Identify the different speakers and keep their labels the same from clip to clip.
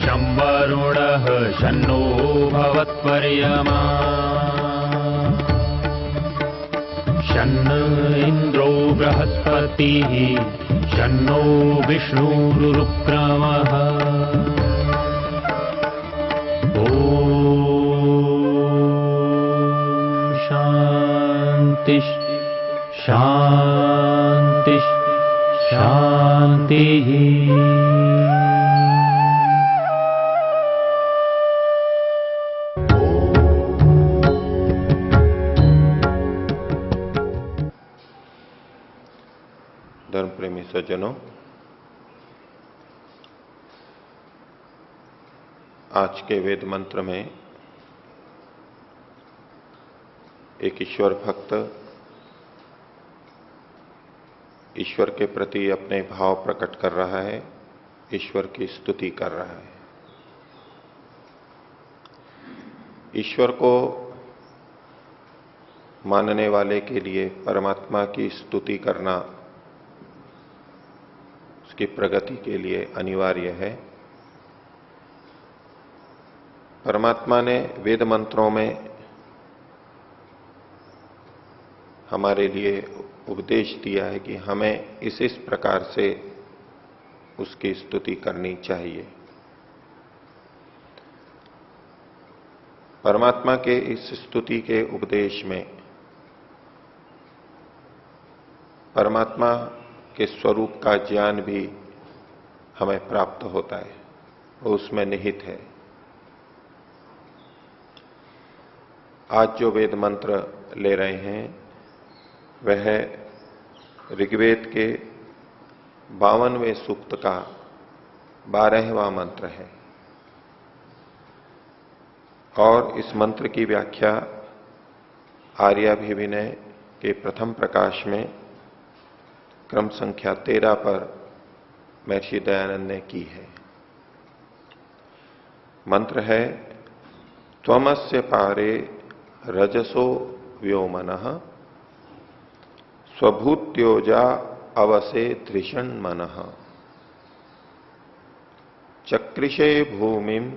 Speaker 1: शं वरुणः शन्नो भवत्पर्यमा शन्न इन्द्रो बृहस्पतिः शन्नो विष्णुरुक्रमः ॐ शान्ति शान्ति शान्तिः।
Speaker 2: धर्म प्रेमी सज्जनों, आज के वेद मंत्र में एक ईश्वर भक्त ईश्वर के प्रति अपने भाव प्रकट कर रहा है, ईश्वर की स्तुति कर रहा है। ईश्वर को मानने वाले के लिए परमात्मा की स्तुति करना उसकी प्रगति के लिए अनिवार्य है। परमात्मा ने वेद मंत्रों में हमारे लिए उपदेश दिया है कि हमें इस प्रकार से उसकी स्तुति करनी चाहिए। परमात्मा के इस स्तुति के उपदेश में परमात्मा के स्वरूप का ज्ञान भी हमें प्राप्त होता है, वो उसमें निहित है। आज जो वेद मंत्र ले रहे हैं वह ऋग्वेद के 52वें सूक्त का 12वां मंत्र है और इस मंत्र की व्याख्या आर्याभिविनय के प्रथम प्रकाश में क्रम संख्या 13 पर महर्षि दयानंद ने की है। मंत्र है त्वमस्य पारे रजसो व्योमनः स्वभूत्योजा अवसे धृषण मनः चक्रिषे भूमिम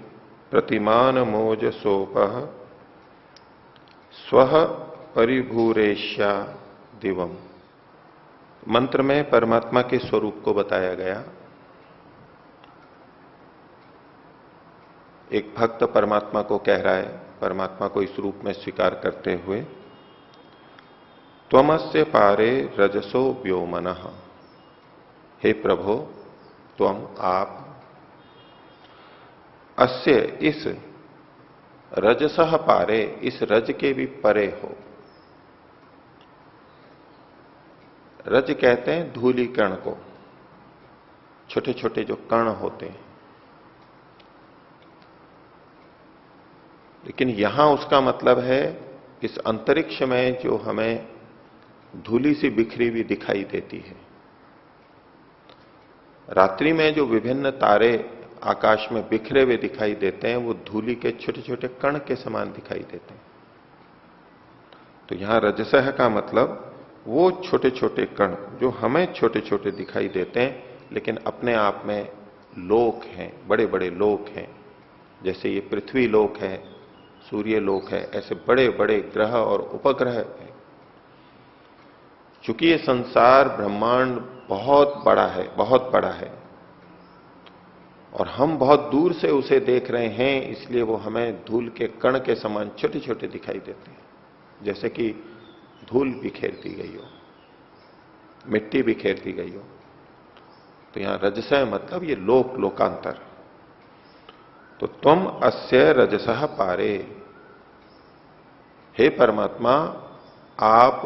Speaker 2: प्रतिमान मोजसोपः स्वः परिभूरेष्या दिवम। मंत्र में परमात्मा के स्वरूप को बताया गया। एक भक्त परमात्मा को कह रहा है, परमात्मा को इस रूप में स्वीकार करते हुए, त्वमस्य पारे रजसो व्योमनः, हे प्रभो त्वम आप, अस्य इस रजसः पारे, इस रज के भी परे हो। रज कहते हैं धूली कण को, छोटे छोटे जो कण होते हैं, लेकिन यहां उसका मतलब है इस अंतरिक्ष में जो हमें धूली सी बिखरी हुई दिखाई देती है। रात्रि में जो विभिन्न तारे आकाश में बिखरे हुए दिखाई देते हैं वो धूली के छोटे छोटे कण के समान दिखाई देते हैं। तो यहां रजसह का मतलब वो छोटे छोटे कण जो हमें छोटे छोटे दिखाई देते हैं, लेकिन अपने आप में लोक हैं, बड़े बड़े लोक हैं। जैसे ये पृथ्वी लोक है, सूर्य लोक है, ऐसे बड़े बड़े ग्रह और उपग्रह हैं। चूंकि ये संसार ब्रह्मांड बहुत बड़ा है, बहुत बड़ा है, और हम बहुत दूर से उसे देख रहे हैं, इसलिए वो हमें धूल के कण के समान छोटे छोटे दिखाई देते हैं। जैसे कि धूल बिखेर दी गई हो, मिट्टी बिखेर दी गई हो। तो यहां रजसः मतलब ये लोक, लोकांतर। तो तुम अस्य रजसः पारे, हे परमात्मा आप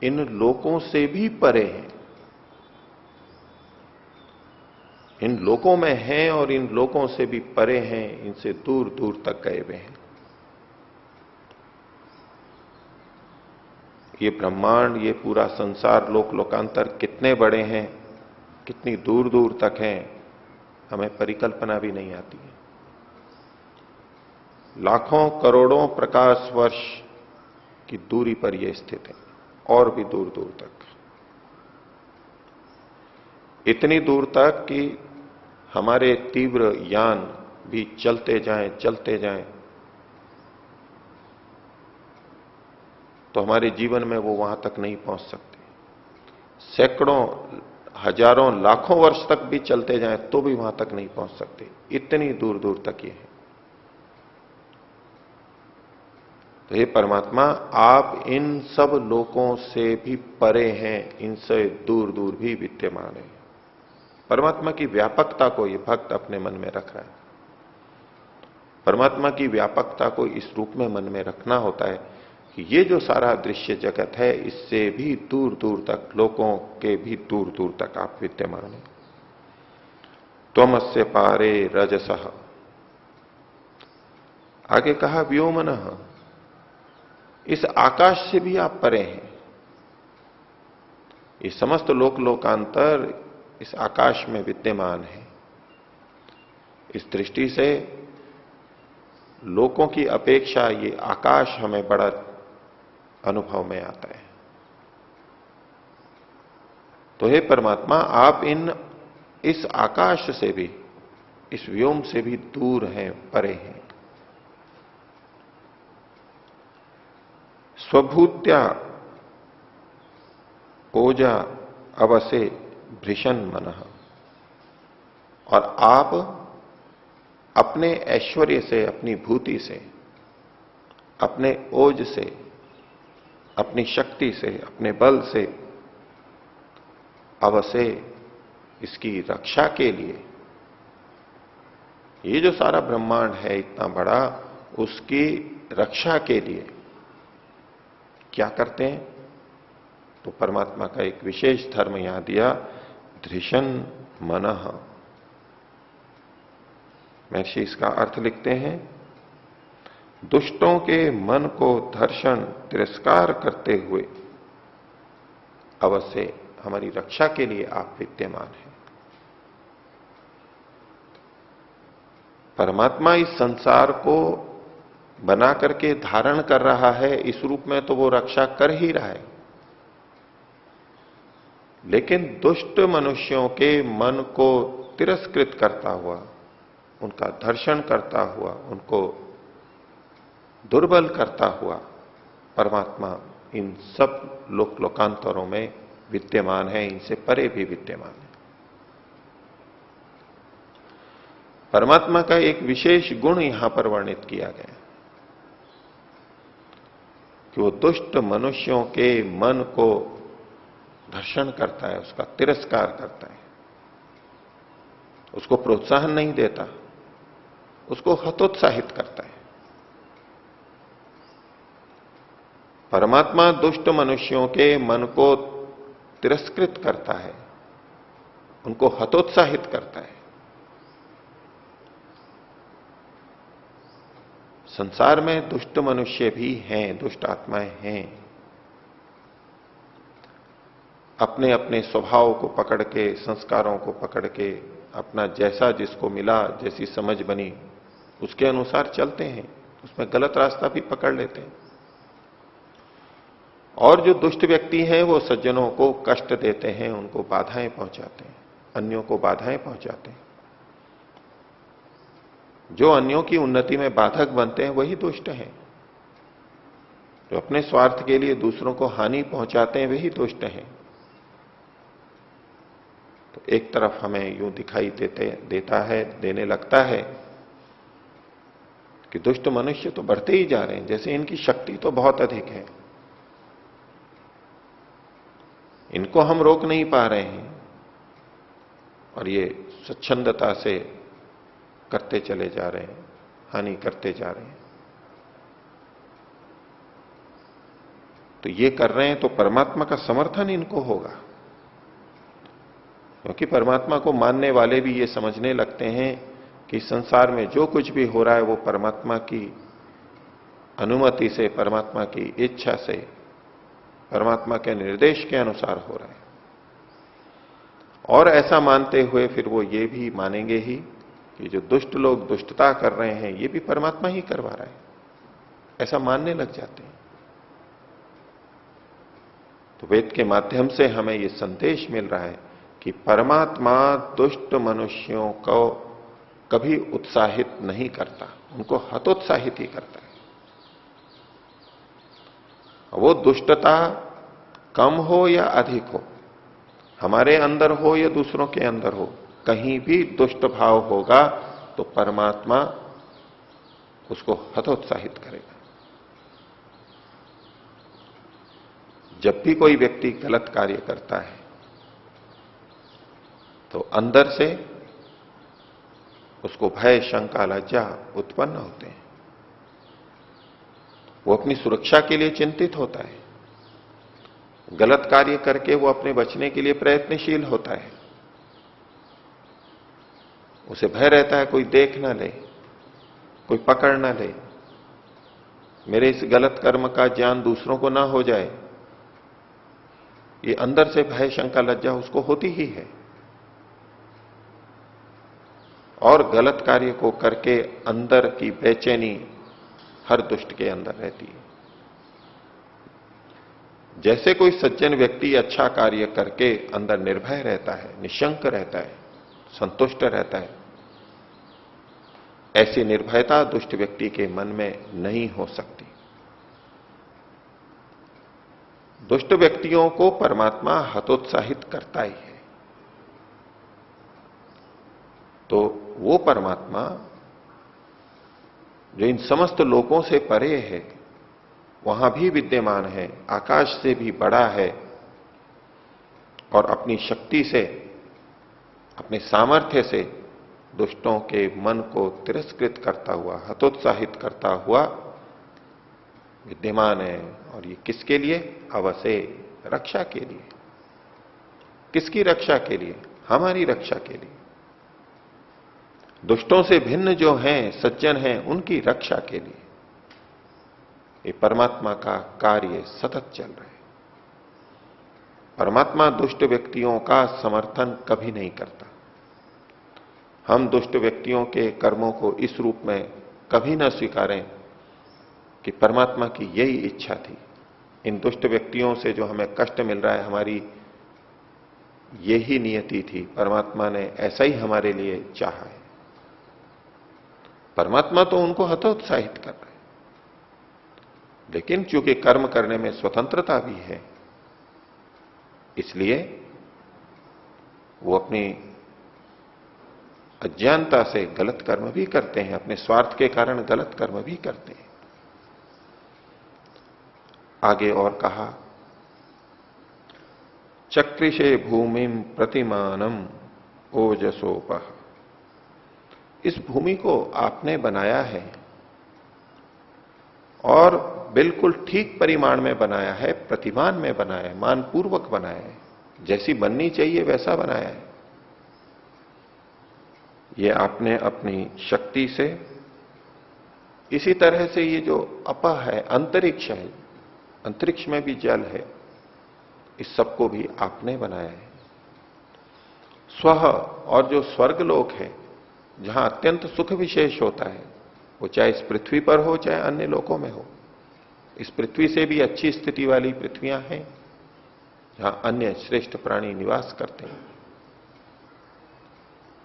Speaker 2: इन लोकों से भी परे हैं, इन लोकों में हैं और इन लोकों से भी परे हैं, इनसे दूर दूर तक गए हुए हैं। ये ब्रह्मांड, ये पूरा संसार, लोक लोकांतर कितने बड़े हैं, कितनी दूर दूर तक हैं, हमें परिकल्पना भी नहीं आती है। लाखों करोड़ों प्रकाश वर्ष की दूरी पर यह स्थित है, और भी दूर दूर तक, इतनी दूर तक कि हमारे तीव्र यान भी चलते जाएं, तो हमारे जीवन में वो वहां तक नहीं पहुंच सकते। सैकड़ों, हजारों, लाखों वर्ष तक भी चलते जाएं तो भी वहां तक नहीं पहुंच सकते। इतनी दूर दूर तक ये है। तो हे परमात्मा, आप इन सब लोकों से भी परे हैं, इनसे दूर दूर भी विद्यमान है। परमात्मा की व्यापकता को ये भक्त अपने मन में रख रहा है। परमात्मा की व्यापकता को इस रूप में मन में रखना होता है कि ये जो सारा दृश्य जगत है, इससे भी दूर दूर तक, लोकों के भी दूर दूर तक आप विद्यमान हैं। त्वमस्य पारे रजसः। आगे कहा व्योमनः, इस आकाश से भी आप परे हैं। ये समस्त लोक लोकांतर इस आकाश में विद्यमान है। इस दृष्टि से लोकों की अपेक्षा ये आकाश हमें बड़ा अनुभव में आता है। तो हे परमात्मा, आप इस आकाश से भी, इस व्योम से भी दूर हैं, परे हैं। स्वभूत्या ओजा अवसे भृशन मनः। और आप अपने ऐश्वर्य से, अपनी भूति से, अपने ओज से, अपनी शक्ति से, अपने बल से, अवसे, इसकी रक्षा के लिए, ये जो सारा ब्रह्मांड है इतना बड़ा, उसकी रक्षा के लिए क्या करते हैं? तो परमात्मा का एक विशेष धर्म यहां दिया, धृषण मनः। महर्षि इसका अर्थ लिखते हैं, दुष्टों के मन को धर्षण, तिरस्कार करते हुए अवश्य हमारी रक्षा के लिए आप विद्यमान हैं। परमात्मा इस संसार को बना करके धारण कर रहा है, इस रूप में तो वो रक्षा कर ही रहा है। लेकिन दुष्ट मनुष्यों के मन को तिरस्कृत करता हुआ, उनका धर्षण करता हुआ, उनको दुर्बल करता हुआ परमात्मा इन सब लोक लोकांतरों में विद्यमान है, इनसे परे भी विद्यमान है। परमात्मा का एक विशेष गुण यहां पर वर्णित किया गया कि वो दुष्ट मनुष्यों के मन को धर्षण करता है, उसका तिरस्कार करता है, उसको प्रोत्साहन नहीं देता, उसको हतोत्साहित करता है। परमात्मा दुष्ट मनुष्यों के मन को तिरस्कृत करता है, उनको हतोत्साहित करता है। संसार में दुष्ट मनुष्य भी हैं, दुष्ट आत्माएं हैं। अपने अपने स्वभाव को पकड़ के, संस्कारों को पकड़ के, अपना जैसा जिसको मिला, जैसी समझ बनी, उसके अनुसार चलते हैं, उसमें गलत रास्ता भी पकड़ लेते हैं। और जो दुष्ट व्यक्ति हैं वो सज्जनों को कष्ट देते हैं, उनको बाधाएं पहुंचाते हैं, अन्यों को बाधाएं पहुंचाते हैं। जो अन्यों की उन्नति में बाधक बनते हैं वही दुष्ट हैं। जो अपने स्वार्थ के लिए दूसरों को हानि पहुंचाते हैं वही दुष्ट हैं। तो एक तरफ हमें यूं दिखाई देने लगता है कि दुष्ट मनुष्य तो बढ़ते ही जा रहे हैं, जैसे इनकी शक्ति तो बहुत अधिक है, इनको हम रोक नहीं पा रहे हैं और ये स्वच्छंदता से करते चले जा रहे हैं, हानि करते जा रहे हैं। तो ये कर रहे हैं तो परमात्मा का समर्थन इनको होगा, क्योंकि परमात्मा को मानने वाले भी ये समझने लगते हैं कि संसार में जो कुछ भी हो रहा है वो परमात्मा की अनुमति से, परमात्मा की इच्छा से, परमात्मा के निर्देश के अनुसार हो रहा है। और ऐसा मानते हुए फिर वो ये भी मानेंगे ही कि जो दुष्ट लोग दुष्टता कर रहे हैं ये भी परमात्मा ही करवा रहा है, ऐसा मानने लग जाते हैं। तो वेद के माध्यम से हमें ये संदेश मिल रहा है कि परमात्मा दुष्ट मनुष्यों को कभी उत्साहित नहीं करता, उनको हतोत्साहित ही करता है। वो दुष्टता कम हो या अधिक हो, हमारे अंदर हो या दूसरों के अंदर हो, कहीं भी दुष्ट भाव होगा तो परमात्मा उसको हतोत्साहित करेगा। जब भी कोई व्यक्ति गलत कार्य करता है तो अंदर से उसको भय, शंका, लज्जा उत्पन्न होते हैं। वो अपनी सुरक्षा के लिए चिंतित होता है, गलत कार्य करके वो अपने बचने के लिए प्रयत्नशील होता है। उसे भय रहता है कोई देख ना ले, कोई पकड़ ना ले, मेरे इस गलत कर्म का ज्ञान दूसरों को ना हो जाए। ये अंदर से भय, शंका, लज्जा उसको होती ही है। और गलत कार्य को करके अंदर की बेचैनी हर दुष्ट के अंदर रहती है। जैसे कोई सज्जन व्यक्ति अच्छा कार्य करके अंदर निर्भय रहता है, निशंक रहता है, संतुष्ट रहता है, ऐसी निर्भयता दुष्ट व्यक्ति के मन में नहीं हो सकती। दुष्ट व्यक्तियों को परमात्मा हतोत्साहित करता ही है। तो वो परमात्मा जो इन समस्त लोकों से परे है, वहां भी विद्यमान है, आकाश से भी बड़ा है, और अपनी शक्ति से, अपने सामर्थ्य से दुष्टों के मन को तिरस्कृत करता हुआ, हतोत्साहित करता हुआ विद्यमान है। और ये किसके लिए? अवश्य रक्षा के लिए। किसकी रक्षा के लिए? हमारी रक्षा के लिए। दुष्टों से भिन्न जो हैं, सज्जन हैं, उनकी रक्षा के लिए ये परमात्मा का कार्य सतत चल रहा है। परमात्मा दुष्ट व्यक्तियों का समर्थन कभी नहीं करता। हम दुष्ट व्यक्तियों के कर्मों को इस रूप में कभी ना स्वीकारें कि परमात्मा की यही इच्छा थी, इन दुष्ट व्यक्तियों से जो हमें कष्ट मिल रहा है हमारी यही नियति थी, परमात्मा ने ऐसा ही हमारे लिए चाहा है। परमात्मा तो उनको हतोत्साहित कर रहा है, लेकिन चूंकि कर्म करने में स्वतंत्रता भी है, इसलिए वो अपनी अज्ञानता से गलत कर्म भी करते हैं, अपने स्वार्थ के कारण गलत कर्म भी करते हैं। आगे और कहा, चक्रिशे भूमिम प्रतिमानम ओजसोपह। इस भूमि को आपने बनाया है और बिल्कुल ठीक परिमाण में बनाया है, प्रतिमान में बनाया है, मानपूर्वक बनाया है, जैसी बननी चाहिए वैसा बनाया है। ये आपने अपनी शक्ति से, इसी तरह से ये जो अपा है, अंतरिक्ष है, अंतरिक्ष में भी जल है, इस सबको भी आपने बनाया है। स्वह, और जो स्वर्गलोक है जहां अत्यंत सुख विशेष होता है, वो चाहे इस पृथ्वी पर हो चाहे अन्य लोकों में हो, इस पृथ्वी से भी अच्छी स्थिति वाली पृथ्वियां हैं जहां अन्य श्रेष्ठ प्राणी निवास करते हैं।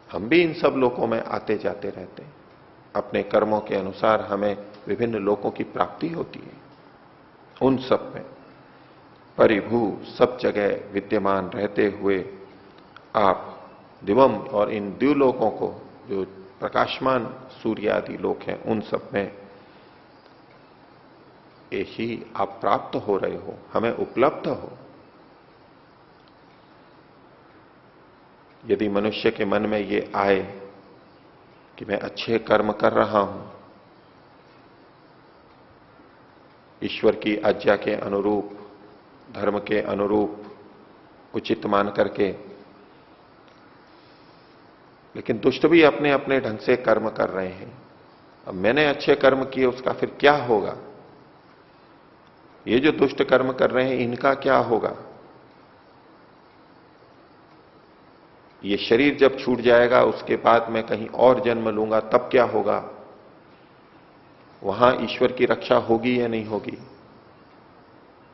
Speaker 2: हम भी इन सब लोकों में आते जाते रहते हैं। अपने कर्मों के अनुसार हमें विभिन्न लोकों की प्राप्ति होती है। उन सब में परिभू, सब जगह विद्यमान रहते हुए आप दिवम और इन द्युलोकों को, जो प्रकाशमान सूर्य आदि लोक हैं, उन सब में ही आप प्राप्त हो रहे हो, हमें उपलब्ध हो। यदि मनुष्य के मन में ये आए कि मैं अच्छे कर्म कर रहा हूं, ईश्वर की आज्ञा के अनुरूप, धर्म के अनुरूप, उचित मान करके, लेकिन दुष्ट भी अपने अपने ढंग से कर्म कर रहे हैं, अब मैंने अच्छे कर्म किए उसका फिर क्या होगा? ये जो दुष्ट कर्म कर रहे हैं इनका क्या होगा? ये शरीर जब छूट जाएगा उसके बाद मैं कहीं और जन्म लूंगा तब क्या होगा? वहां ईश्वर की रक्षा होगी या नहीं होगी?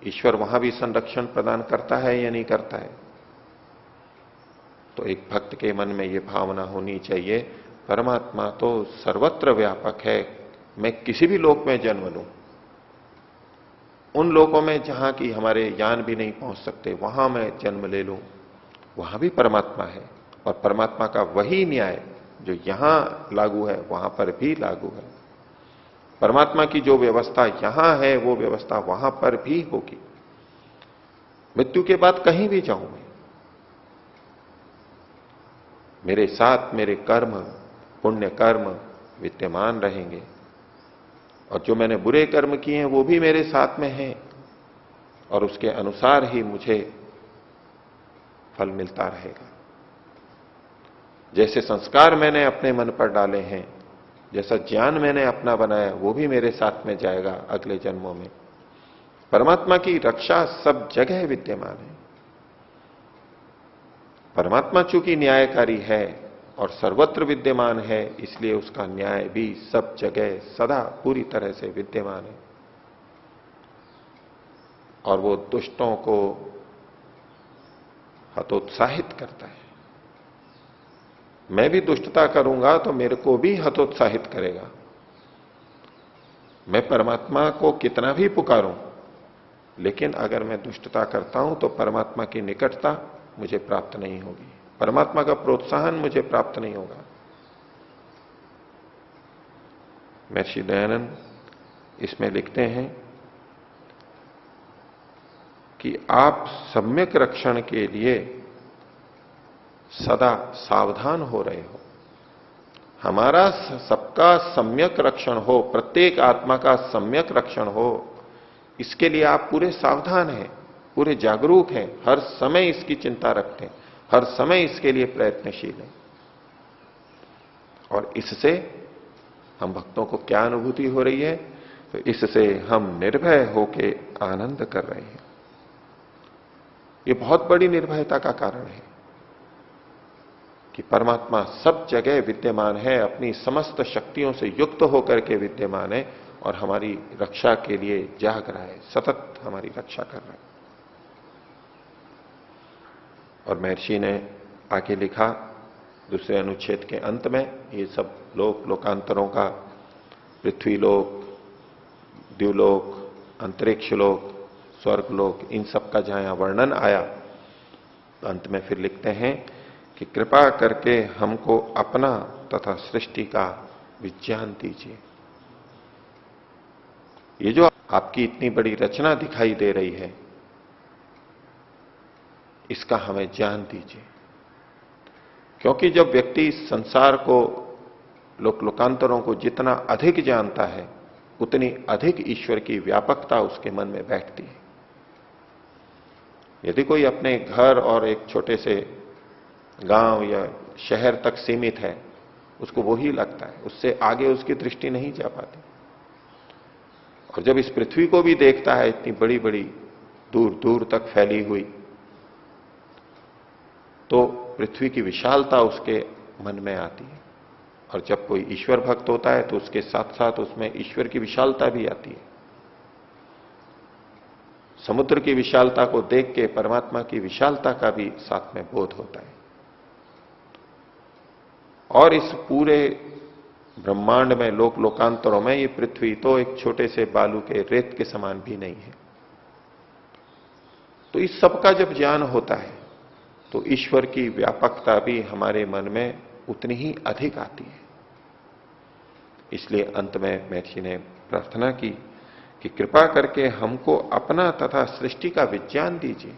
Speaker 2: ईश्वर वहां भी संरक्षण प्रदान करता है या नहीं करता है? तो एक भक्त के मन में यह भावना होनी चाहिए, परमात्मा तो सर्वत्र व्यापक है। मैं किसी भी लोक में जन्म लूं, उन लोकों में जहां की हमारे ज्ञान भी नहीं पहुंच सकते, वहां मैं जन्म ले लूं, वहां भी परमात्मा है। और परमात्मा का वही न्याय जो यहां लागू है वहां पर भी लागू है। परमात्मा की जो व्यवस्था यहां है वो व्यवस्था वहां पर भी होगी। मृत्यु के बाद कहीं भी जाऊं मैं, मेरे साथ मेरे कर्म, पुण्य कर्म विद्यमान रहेंगे, और जो मैंने बुरे कर्म किए हैं वो भी मेरे साथ में हैं, और उसके अनुसार ही मुझे फल मिलता रहेगा। जैसे संस्कार मैंने अपने मन पर डाले हैं, जैसा ज्ञान मैंने अपना बनाया, वो भी मेरे साथ में जाएगा अगले जन्मों में। परमात्मा की रक्षा सब जगह विद्यमान है। परमात्मा चूंकि न्यायकारी है और सर्वत्र विद्यमान है, इसलिए उसका न्याय भी सब जगह सदा पूरी तरह से विद्यमान है। और वो दुष्टों को हतोत्साहित करता है। मैं भी दुष्टता करूंगा तो मेरे को भी हतोत्साहित करेगा। मैं परमात्मा को कितना भी पुकारूं, लेकिन अगर मैं दुष्टता करता हूं तो परमात्मा की निकटता मुझे प्राप्त नहीं होगी, परमात्मा का प्रोत्साहन मुझे प्राप्त नहीं होगा। महर्षि दयानंद इसमें लिखते हैं कि आप सम्यक रक्षण के लिए सदा सावधान हो रहे हो। हमारा सबका सम्यक रक्षण हो, प्रत्येक आत्मा का सम्यक रक्षण हो, इसके लिए आप पूरे सावधान हैं, पूरे जागरूक हैं, हर समय इसकी चिंता रखते हैं, हर समय इसके लिए प्रयत्नशील हैं। और इससे हम भक्तों को क्या अनुभूति हो रही है? तो इससे हम निर्भय होके आनंद कर रहे हैं। ये बहुत बड़ी निर्भयता का कारण है कि परमात्मा सब जगह विद्यमान है, अपनी समस्त शक्तियों से युक्त होकर के विद्यमान है, और हमारी रक्षा के लिए जाग रहा है, सतत हमारी रक्षा कर रहा है। और महर्षि ने आगे लिखा दूसरे अनुच्छेद के अंत में, ये सब लोकांतरों का, पृथ्वी लोक, द्युलोक, अंतरिक्ष लोक, स्वर्ग लोक, इन सब का जहां यहां वर्णन आया, तो अंत में फिर लिखते हैं कि कृपा करके हमको अपना तथा सृष्टि का विज्ञान दीजिए। ये जो आपकी इतनी बड़ी रचना दिखाई दे रही है, इसका हमें ज्ञान दीजिए। क्योंकि जब व्यक्ति संसार को, लोकांतरों को जितना अधिक जानता है, उतनी अधिक ईश्वर की व्यापकता उसके मन में बैठती है। यदि कोई अपने घर और एक छोटे से गांव या शहर तक सीमित है, उसको वही लगता है, उससे आगे उसकी दृष्टि नहीं जा पाती। और जब इस पृथ्वी को भी देखता है, इतनी बड़ी बड़ी दूर दूर तक फैली हुई, तो पृथ्वी की विशालता उसके मन में आती है। और जब कोई ईश्वर भक्त होता है तो उसके साथ साथ उसमें ईश्वर की विशालता भी आती है। समुद्र की विशालता को देख के परमात्मा की विशालता का भी साथ में बोध होता है। और इस पूरे ब्रह्मांड में, लोकांतरों में, ये पृथ्वी तो एक छोटे से बालू के रेत के समान भी नहीं है। तो इस सब का जब ज्ञान होता है तो ईश्वर की व्यापकता भी हमारे मन में उतनी ही अधिक आती है। इसलिए अंत में महर्षि ने प्रार्थना की कि कृपा करके हमको अपना तथा सृष्टि का विज्ञान दीजिए।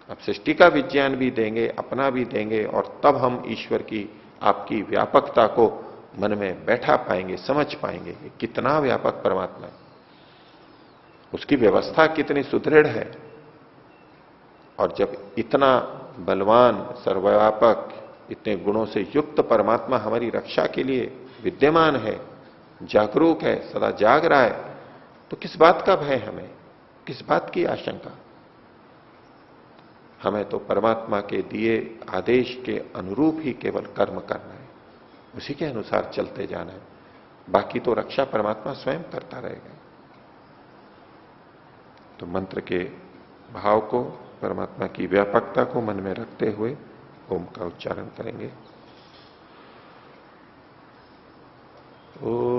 Speaker 2: अब सृष्टि का विज्ञान भी देंगे, अपना भी देंगे, और तब हम ईश्वर की, आपकी व्यापकता को मन में बैठा पाएंगे, समझ पाएंगे कि कितना व्यापक परमात्मा है, उसकी व्यवस्था कितनी सुदृढ़ है। और जब इतना बलवान, सर्वव्यापक, इतने गुणों से युक्त परमात्मा हमारी रक्षा के लिए विद्यमान है, जागरूक है, सदा जाग रहा है, तो किस बात का भय हमें, किस बात की आशंका? हमें तो परमात्मा के दिए आदेश के अनुरूप ही केवल कर्म करना है, उसी के अनुसार चलते जाना है। बाकी तो रक्षा परमात्मा स्वयं करता रहेगा। तो मंत्र के भाव को, परमात्मा की व्यापकता को मन में रखते हुए ओम का उच्चारण करेंगे। ओ